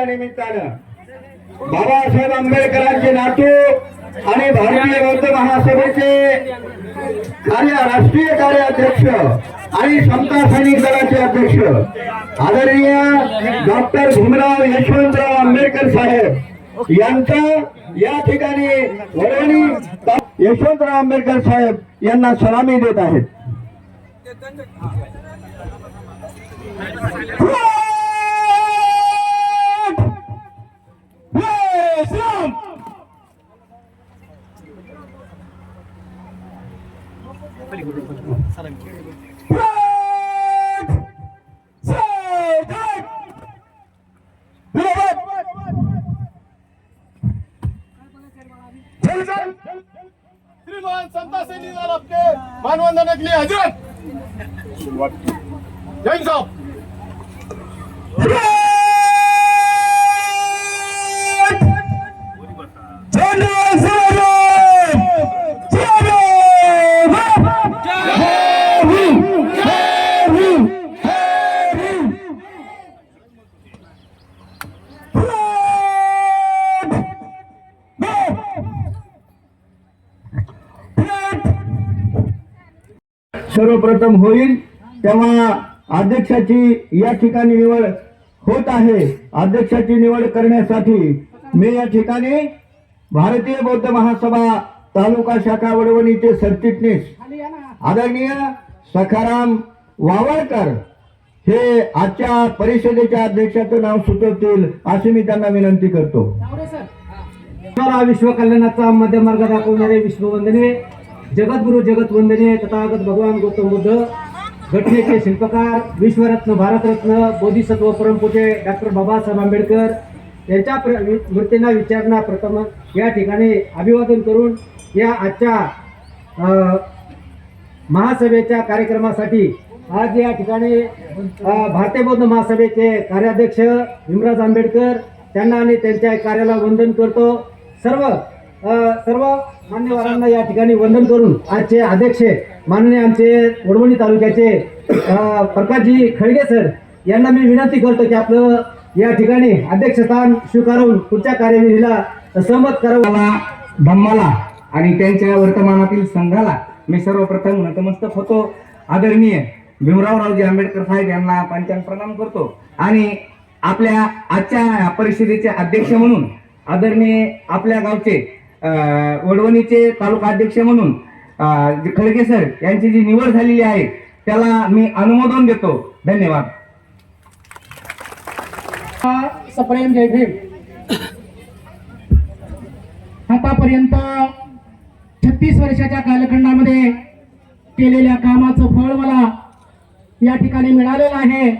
या निमित्तानं बाबासाहेब आंबेडकरांचे नातू आणि भारतीय बौद्ध महासभेचे राष्ट्रीय कार्याध्यक्ष आणि समता सैनिक दलाचे अध्यक्ष आदरणीय डॉक्टर भीमराव यशवंतराव आंबेडकर साहेब यांचा या ठिकाणी वडवणी यशवंतराव आंबेडकर साहेब यांना सलामी देत आहेत. श्रीमान समता सैनिक दल आपके मानवंदन के लिए हजरत जय साहब। सर्वप्रथम होईल तेव्हा अध्यक्षाची या ठिकाणी निवड होत आहे. अध्यक्षाची निवड करण्यासाठी मी या ठिकाणी भारतीय बौद्ध महासभा तालुका शाखा वडवणीचे सरचिटणीस आदरणीय सखाराम वावळकर हे आजच्या परिषदेच्या अध्यक्षाचं नाव सुचवतील अशी मी त्यांना विनंती करतो. विश्व कल्याणाचा मध्यमार्ग दाखवणारे विश्ववंदनीय जगद्गुरु जगतवंदनीय तथागत भगवान गौतम बुद्ध घटनेचे शिल्पकार विश्वरत्न भारतरत्न बोधिसत्व परमपूज्य डॉक्टर बाबासाहेब आंबेडकर यांच्या मूर्तींना विचारणा प्रथम या ठिकाणी अभिवादन करून या आजच्या महासभेच्या कार्यक्रमासाठी आज या ठिकाणी भारतीय बौद्ध महासभेचे कार्याध्यक्ष भीमराव आंबेडकर त्यांना आणि त्यांच्या कार्याला वंदन करतो. सर्व मान्यवरांना या ठिकाणी वंदन करून आजचे अध्यक्ष माननीय आमचे वडवणी तालुक्याचे प्रकाशजी खळगे सर यांना मी विनंती करतो की आपलं या ठिकाणी अध्यक्षस्थान स्वीकारून पुढच्या कार्यविधीला सहमत करावं. धम्माला आणि त्यांच्या वर्तमानातील संघाला मी सर्वप्रथम नतमस्तक होतो. आदरणीय भीमरावरावजी आंबेडकर साहेब यांना पंचांग प्रणाम करतो आणि आपल्या आजच्या परिषदेचे अध्यक्ष म्हणून आदरणीय आपल्या गावचे वडवणीचे तालुका अध्यक्ष म्हणून खळगे सर यांची जी निवड झालेली आहे त्याला मी अनुमोदन देतो. धन्यवाद. सप्रेम जय भीम. आतापर्यंत 36 वर्षाच्या कालखंडामध्ये केलेल्या कामाचं फळ मला या ठिकाणी मिळालेलं आहे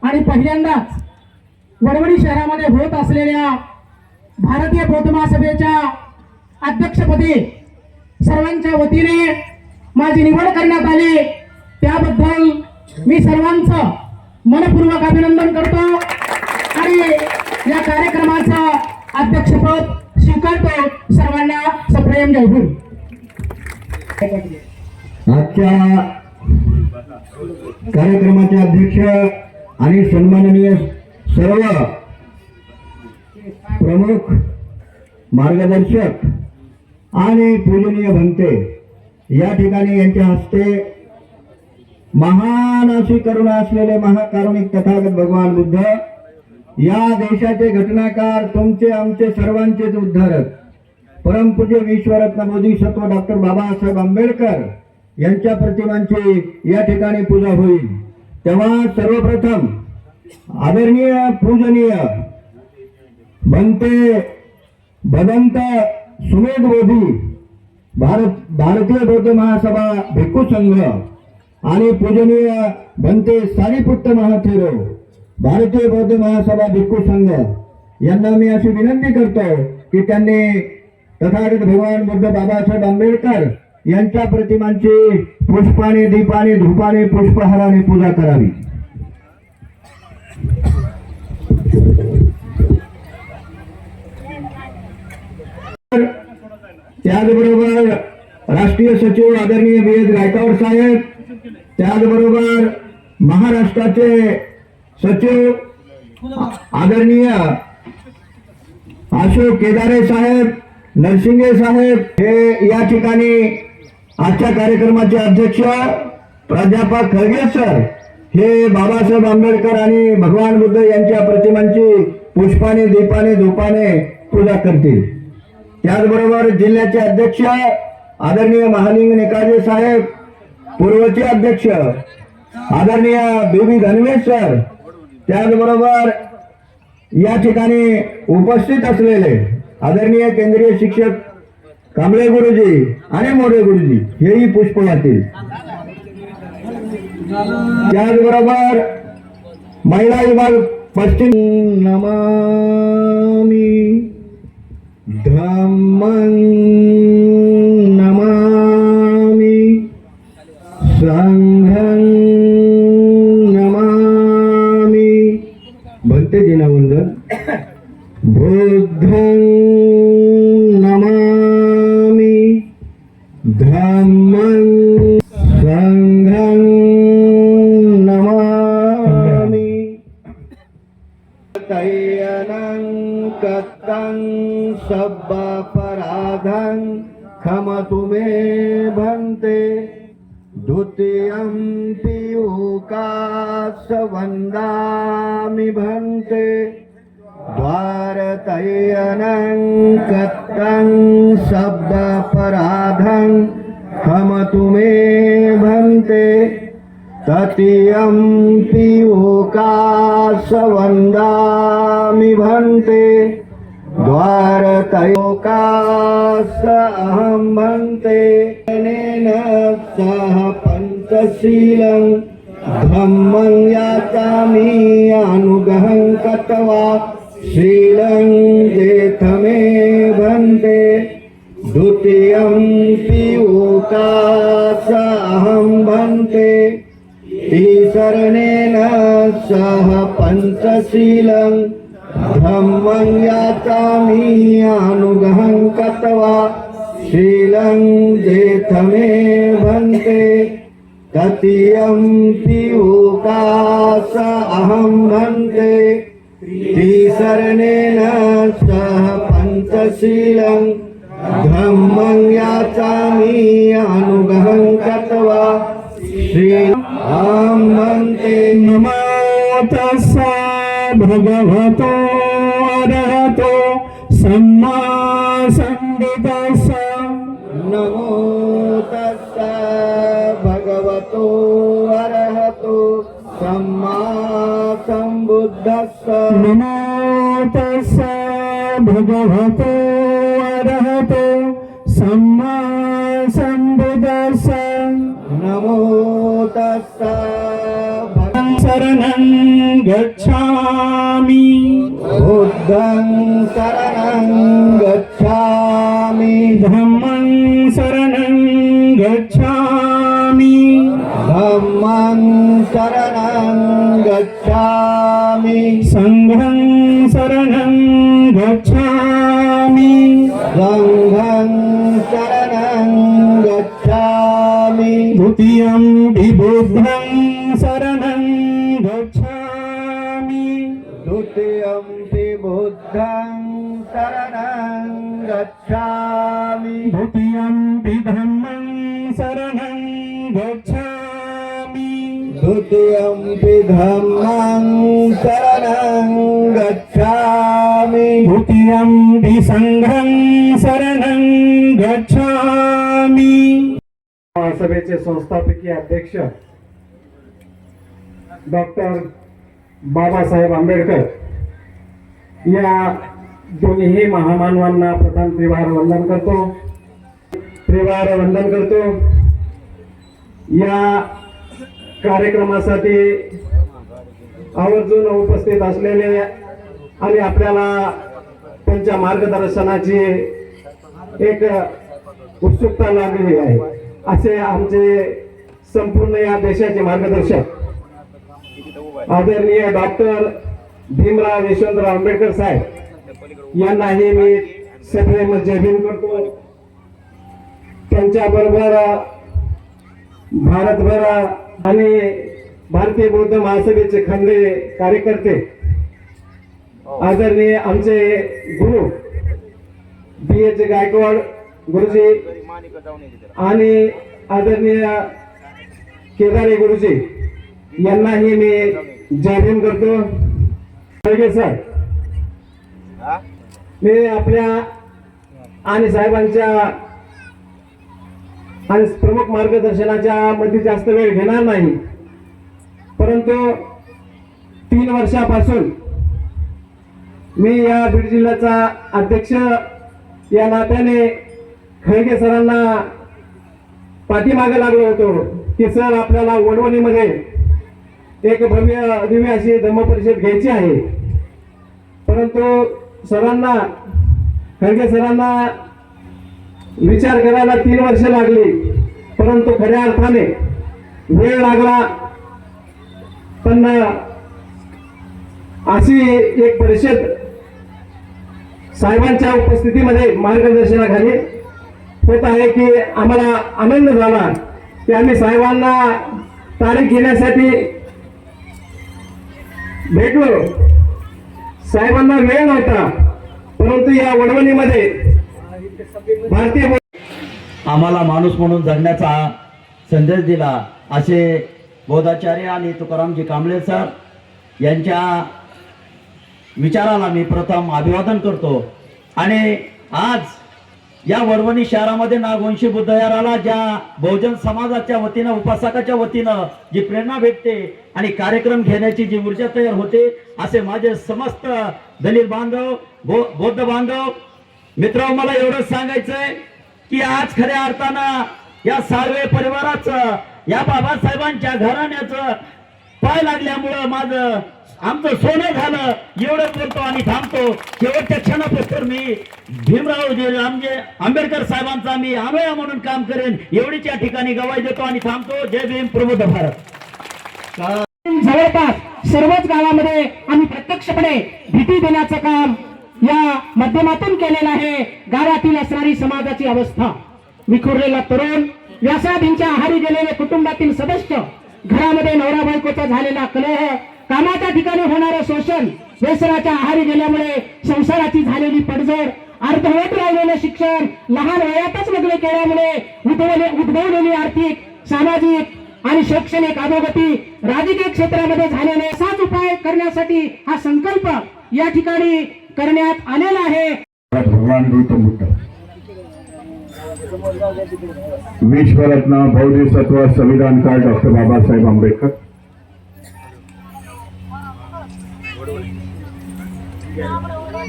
आणि पहिल्यांदाच वडवणी शहरामध्ये होत असलेल्या भारतीय बौद्ध महासभेच्या अध्यक्षपदी सर्वांच्या वतीने माझी निवड करण्यात आली त्याबद्दल मी सर्वांचं मनपूर्वक अभिनंदन करतो आणि या कार्यक्रमाचं अध्यक्षपद स्वीकारतो. सर्वांना सप्रेम जय भीम. आजच्या कार्यक्रमाचे अध्यक्ष आणि सन्माननीय सर्व प्रमुख मार्गदर्शक आणि पूजनीय भंते या ठिकाणी यांच्या हस्ते महान अशी करुणा असलेले महाकारुणिक तथागत भगवान बुद्ध या देशाचे घटनाकार तुमचे आमचे सर्वांचेच उद्धारक परमपूज्य विश्वरत्न बोधिसत्व डॉक्टर बाबासाहेब आंबेडकर यांच्या प्रतिमांची या ठिकाणी पूजा होईल. तेव्हा सर्वप्रथम आदरणीय पूजनीय बनते भदंत सुमेध बोधी भारतीय बौद्ध महासभा भिक्खू संघ आणि पूजनीय बनते सारीपुत्त महाथेरो भारतीय बौद्ध महासभा भिक्खू संघ यांना मी अशी विनंती करतो की त्यांनी तथागत भगवान बुद्ध बाबासाहेब आंबेडकर यांच्या प्रतिमांची पुष्पाने दीपाने धूपाने पुष्पहाराने पूजा करावी. त्याचबरोबर राष्ट्रीय सचिव आदरणीय बी.एस. गायकवाड साहेब, त्याचबरोबर महाराष्ट्राचे सचिव आदरणीय अशोक केदारे साहेब, नरसिंगे साहेब हे या ठिकाणी आजच्या कार्यक्रमाचे अध्यक्ष, प्राध्यापक खळगे सर हे बाबासाहेब आंबेडकर आणि भगवान बुद्ध यांच्या प्रतिमांची पुष्पाने, दीपाने, धूपाने पूजा करतील. त्याचबरोबर जिल्ह्याचे अध्यक्ष आदरणीय महालिंग निकाजे साहेब, पूर्वचे अध्यक्ष आदरणीय बीबी धनवे सर, त्याचबरोबर या ठिकाणी उपस्थित असलेले आदरणीय केंद्रीय शिक्षक कांबळे गुरुजी आणि मोरे गुरुजी हेही पुष्प वाहतील. त्याचबरोबर महिला विभाग पश्चिम नमामि धम्मं नमामि संघं नमामि भक्ती दिनावंदन बुद्धं नमामि धम्मं संघं नमामि तय्यनं कत्तं सब्बापराधं खमतु मे भन्ते द्वितीयं पीयूकास वन्दामि भन्ते द्वारतय्यनं कत्तं सब्बापराधं खमतु मे भन्ते तृतीयं पीयूकास वन्दामि भन्ते द्वारतयोकास अहं भन्ते अनेन सह पञ्चशीलं धम्मं याचामि अनुगहं कृत्वा शीलं जेथ मे भन्ते द्वितीयं पीयूकास अहं भन्ते तिसरणेन सह पञ्चशीलं धम्मं याचामि अनुगहं कृत्वा शीलं जेथ मे भन्ते तृतीयं पीयूकास अहं भन्ते तिसरणेन सह पञ्चशीलं धम्मं याचामि अनुगहं कृत्वा शीलं भन्ते. नमो तस्सा भगवतो अरहतो सम्मा संबुद्धस्सा. नमो तस्सा भगवतो अरहतो सम्मा संबुद्धस्सा. नमो तस्सा भगवतो अरहतो सम्मा संबुद्धस्सा. नमो तस्सा शरणं गच्छामि बुद्धं शरणं गच्छामि धम्मं शरणं गच्छामि धम्मं शरणं गच्छामि संघं शरणं गच्छामि संघं शरणं गच्छामि द्वितीयं बुद्धं शरणं गच्छामि द्वितीयं बुद्धं शरणं गच्छामि द्वितीयं धम्मं शरणं गच्छामि द्वितीयं धम्मं शरणं गच्छामि द्वितीयं संघं शरणं गच्छामि. सभेचे संस्थापकीय अध्यक्ष डॉक्टर बाबासाहेब आंबेडकर या दोन्ही महामानवांना प्रथम त्रिवार वंदन करतो. या कार्यक्रमासाठी आवर्जून उपस्थित असलेले आणि आपल्याला त्यांच्या मार्गदर्शनाची एक उत्सुकता लागलेली आहे असे आमचे संपूर्ण या देशाचे मार्गदर्शक आदरणीय डॉक्टर भीमराव यशवंतराव आंबेडकर साहेब यांनाही मी सप्रेम जय भीम करतो. त्यांच्याबरोबर भारतभर आणि भारतीय बौद्ध महासभेचे खंदे कार्यकर्ते आदरणीय आमचे गुरु BH गायकवाड गुरुजी आणि आदरणीय केदारे गुरुजी यांनाही मी जय भीम करतो. सर, मी आपल्या आणि साहेबांच्या आणि प्रमुख मार्गदर्शनाच्या मध्ये जास्त वेळ घेणार नाही, परंतु 3 वर्षापासून मी या बीड जिल्ह्याचा अध्यक्ष या नात्याने खळगे सरांना पाठीमागे लागलो होतो की सर आपल्याला वडवणीमध्ये एक भव्य दिव्य अशी धम्मपरिषद घ्यायची आहे. परंतु सरांना खळगे सरांना विचार करायला 3 वर्ष लागली, परंतु खऱ्या अर्थाने वेळ लागला. पण अशी एक परिषद साहेबांच्या उपस्थितीमध्ये मार्गदर्शनाखाली होत आहे की आम्हाला आनंद झाला की आम्ही साहेबांना तारीख घेण्यासाठी भेटलो. साहेबांना वेळ नव्हता, परंतु या वडवणीमध्ये भारतीय आम्हाला माणूस म्हणून जगण्याचा संदेश दिला असे बौद्धाचार्य आणि तुकारामजी कांबळे सर यांच्या विचाराला मी प्रथम अभिवादन करतो. आणि आज या वडवणी शहरामध्ये नागवंशी बुद्धविहाराला ज्या बहुजन समाजाच्या वतीनं उपासकाच्या वतीनं जी प्रेरणा भेटते आणि कार्यक्रम घेण्याची जी ऊर्जा तयार होते, असे माझे समस्त दलित बांधव बौद्ध बांधव मित्र, मला एवढंच सांगायचंय की आज खऱ्या अर्थानं या सार्वे परिवाराचं या बाबासाहेबांच्या घराण्याचं पाय लागल्यामुळं माझं आमचं सोनं झालं. एवढं बोलतो आणि थांबतो. शेवटच्या क्षणापासून मी भीमराव आंबेडकर साहेबांचा मी आमया म्हणून काम करेन एवढीच या ठिकाणी गवाही देतो आणि थांबतो. जय भीम, प्रबुद्ध भारत. जवळपास सर्वच गावामध्ये आम्ही प्रत्यक्षपणे भीती देण्याचं काम या माध्यमातून केलेलं आहे. गावातील असणारी समाजाची अवस्था, विखुरलेला तरुण, व्यासाधींच्या आहारी गेलेले कुटुंबातील सदस्य, घरामध्ये नवरा बायकोचा झालेला कलह, कामाच्या ठिकाणी होणारं शोषण, व्यसनाच्या आहारी गेल्यामुळे संसाराची झालेली पडझड, अर्धवट राहिलेलं शिक्षण, लहान वयातच लग्न केल्यामुळे उद्भवलेली आर्थिक, सामाजिक आणि शैक्षणिक अधोगती, राजकीय क्षेत्रामध्ये झालेले असाच उपाय करण्यासाठी हा संकल्प या ठिकाणी करण्यात आलेला आहे. भगवान गौतम बुद्ध, विश्वरत्न बौद्धिसत्व संविधानकार डॉक्टर बाबासाहेब आंबेडकर,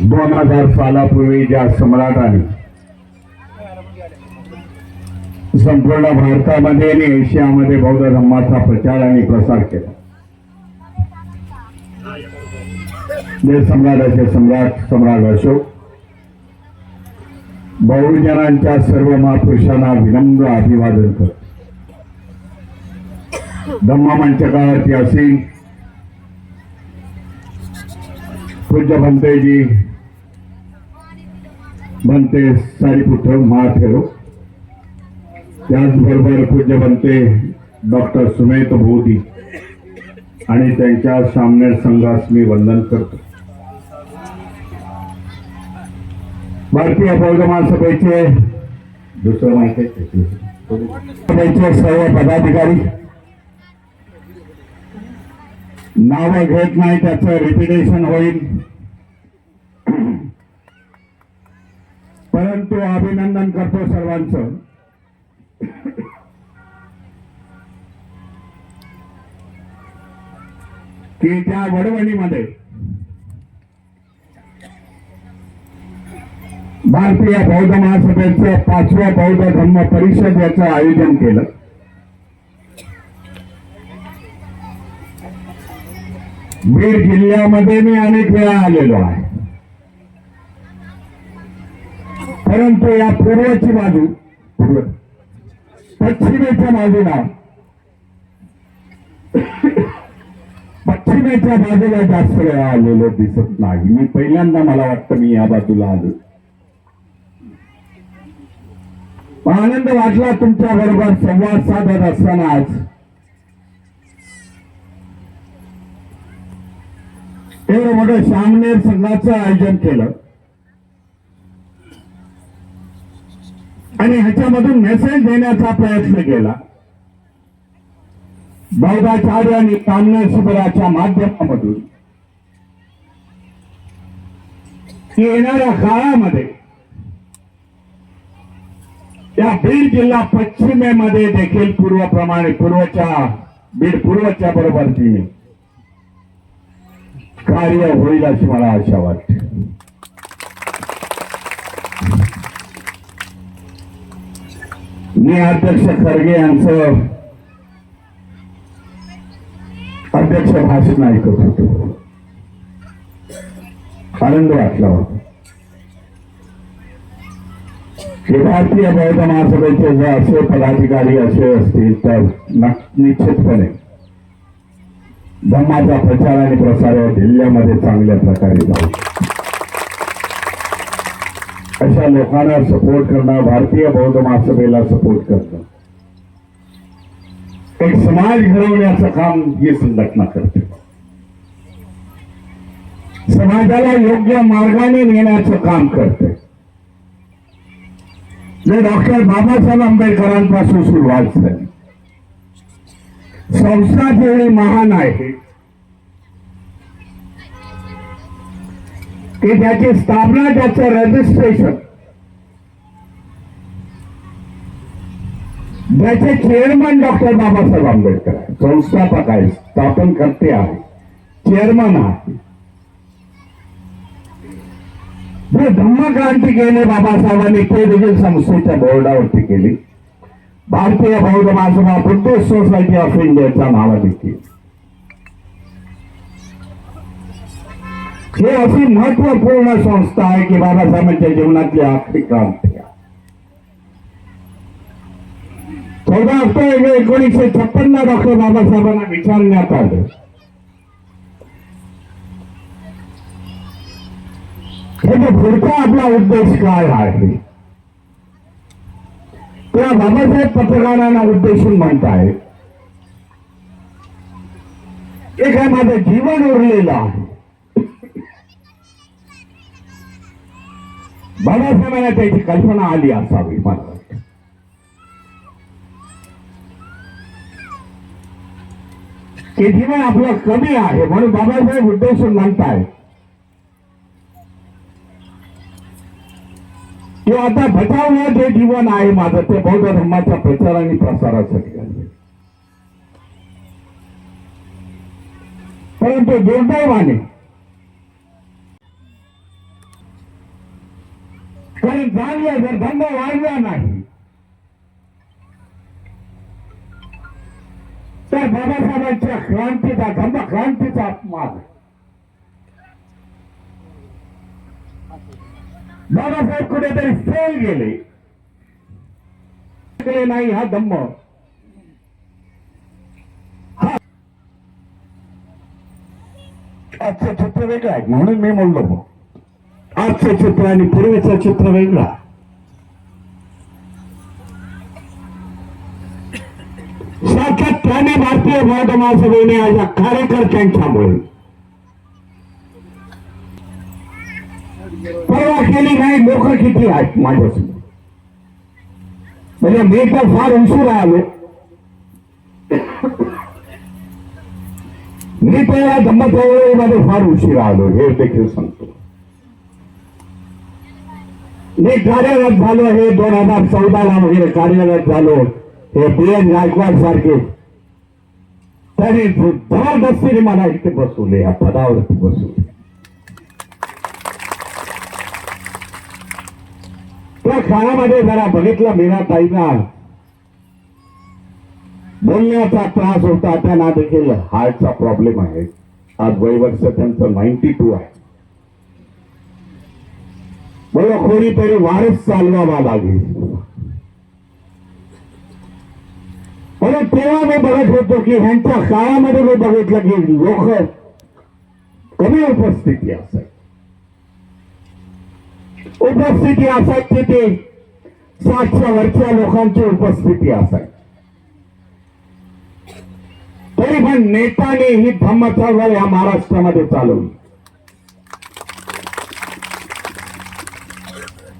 2000 सालापूर्वी ज्या सम्राटाने संपूर्ण भारतामध्ये आणि एशियामध्ये बौद्ध धर्माचा प्रचार आणि प्रसार केला, जे सम्राटाचे सम्राट अशोक बहुजनांच्या सर्व महापुरुषांना विनम्र अभिवादन करतो. धम्ममंचकावरती असीम पूज्य भंतेजी भंते सारीपुत्र महाथेरो, त्याचबरोबर पूज्य भंते डॉक्टर सुमेध बोधी आणि त्यांच्या सामने संघास मी वंदन करतो. भारतीय बौद्ध महासभेचे दुसरं माहिती आहे सर्व पदाधिकारी, नाव घेत नाही त्याचं रिपिटेशन होईल, परंतु अभिनंदन करतो सर्वांचं. की त्या वडवणीमध्ये भारतीय बौद्ध महासभेचं 5वं बौद्ध धम्म परिषद याचं आयोजन केलं. बीड जिल्ह्यामध्ये मी अनेक वेळा आलेलो आहे, परंतु या पूर्वेची बाजू पश्चिमेच्या बाजूला पश्चिमेच्या बाजूला जास्त वेळा आलेलो दिसत नाही. मी पहिल्यांदा मला वाटतं मी या बाजूला आलो. आनंद वाटला तुमच्या बरोबर संवाद साधत असताना. आज एवढं मोठं सामनेर संघाचं आयोजन केलं आणि ह्याच्यामधून मेसेज देण्याचा प्रयत्न केला. बौद्धाचार्य आणि ताम्य शिबिराच्या माध्यमामधून येणाऱ्या काळामध्ये या बीड जिल्हा पश्चिमेमध्ये देखील बीड पूर्वच्या बरोबरीने कार्य होईल अशी मला आशा वाटते. मी अध्यक्ष खरगे यांचं अध्यक्ष भाषण ऐकत होतो. आनंद वाटला होता की भारतीय बौद्ध महासभेचे जे असे पदाधिकारी असे असतील तर निश्चितपणे धम्माचा प्रचार आणि प्रसार जिल्ह्यामध्ये चांगल्या प्रकारे जाऊ. अशा लोकांना सपोर्ट करणं, भारतीय बौद्ध महासभेला सपोर्ट करणं, एक समाज घडवण्याचं काम ही संघटना करते. समाजाला योग्य मार्गाने नेण्याचं काम करते. जे डॉक्टर बाबासाहेब आंबेडकरांपासून सुरुवात झाली. संस्था जेवढी महान आहे की त्याची स्थापना, त्याचं रजिस्ट्रेशन, त्याचे चेअरमन डॉक्टर बाबासाहेब आंबेडकर आहे. संस्थापक आहे, स्थापनकर्ते आहे, चेअरमन आहे. जे धम्मक्रांती केली बाबासाहेबांनी ते देखील संस्थेच्या बोर्डावरती केली. भारतीय बौद्ध महासभा बुद्धिस्ट सोसायटी ऑफ इंडियाच्या नावाने केली. ही अशी महत्वपूर्ण संस्था आहे की बाबासाहेबांच्या जीवनातली आखरी क्रांती आहे. 14 ऑक्टोबर 1956 डॉक्टर बाबासाहेबांना विचारण्यात आलं हे पुढचा आपला उद्देश काय आहे. तेव्हा बाबासाहेब पत्रकारांना उद्देशून म्हणताय हे काय माझं जीवन उरलेलं आहे. बाबासाहेबांना त्याची कल्पना आली असावी मला वाटतं. की जीवन आपलं कमी आहे म्हणून बाबासाहेब उद्देशून म्हणताय की आता बचावलं जे जीवन आहे माझं ते बौद्ध धर्माच्या प्रचार आणि प्रसारासाठी आहे. परंतु दुर्दैवाने कारण जाणलं जर धर्म वाढला नाही तर बाबासाहेबांच्या क्रांतीचा, धर्म क्रांतीचा अपमान. बाबासाहेब कुठेतरी फेल गेले नाही. हा धम्म आजचं चित्र वेगळं आहे म्हणून मी म्हणलो आजचं चित्र आणि पूर्वीचं चित्र वेगळं. सातत्याने भारतीय बौद्ध महासभेने आज कार्यकर्त्यांच्यामुळे परवा केली नाही. लोक किती आहेत माझ्यासमोर, म्हणजे मी तर फार उशिरा आलो. मी तर या धम्मचळवळीमध्ये फार उशिरा आलो हे देखील सांगतो. मी कार्यरत झालो हे 2014ला वगैरे कार्यरत झालो. हे BN गायकवाड सारखे त्यांनी जबरदस्तीने मला इथे बसवले, या पदावरती बसवले. त्या काळामध्ये जरा बघितलं मीराताईंना बोलण्याचा त्रास होता. त्यांना देखील हार्टचा प्रॉब्लेम आहे. आज वयवर्ष त्यांचं 92 आहे. मला कोणीतरी वारस चालवावा लागेल म्हणून तेव्हा मी बघत होतो की ह्यांच्या काळामध्ये मी बघितलं की लोक कमी उपस्थिती असायची. उपस्थिती असायची ते 60च्या वरच्या लोकांची उपस्थिती असायची. तरी पण नेत्याने ही धम्म चळवळ या महाराष्ट्रामध्ये चालवली.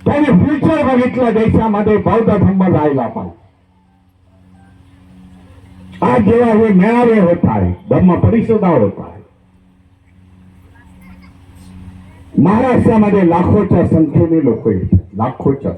त्यांनी फ्युचर बघितलं देशामध्ये बौद्ध धर्म राहिला पाहिजे. आज जेव्हा हे मेळावे होत आहे, धर्म परिषदा होत आहे, महाराष्ट्रामध्ये लाखोच्या संख्येने लोक येतात, लाखोच्या